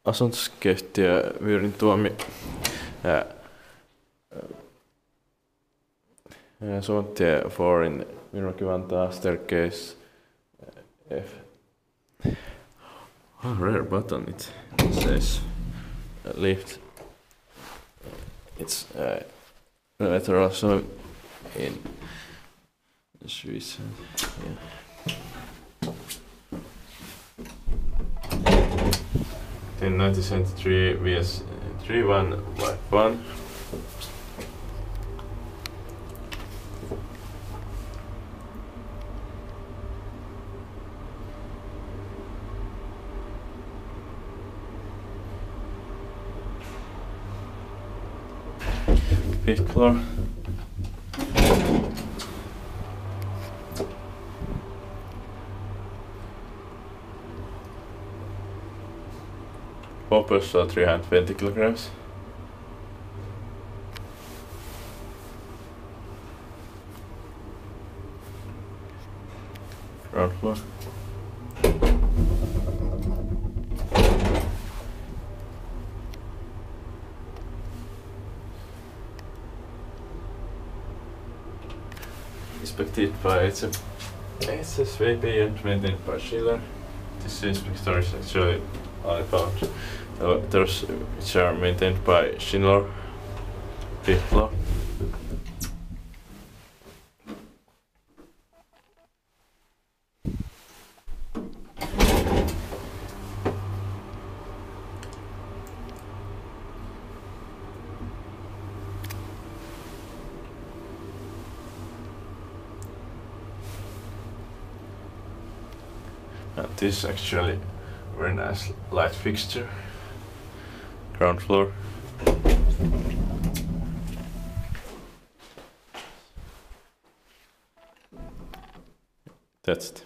asuntoskeittiö Myyryn tuomi Suvantotie 4 in Myyrmäki Vantaa staircase F. Oh, rare button, it says lift. It's letter also in Swiss. Yeah. In 1973 VS 3151. Fifth floor. Poppers 320 kilograms. Ground floor. Inspected by HSVP and maintained by ValmetSchlieren. This inspector is actually only found those which are maintained by Schindler, fifth floor. And this is actually very nice light fixture. Ground floor. That's it.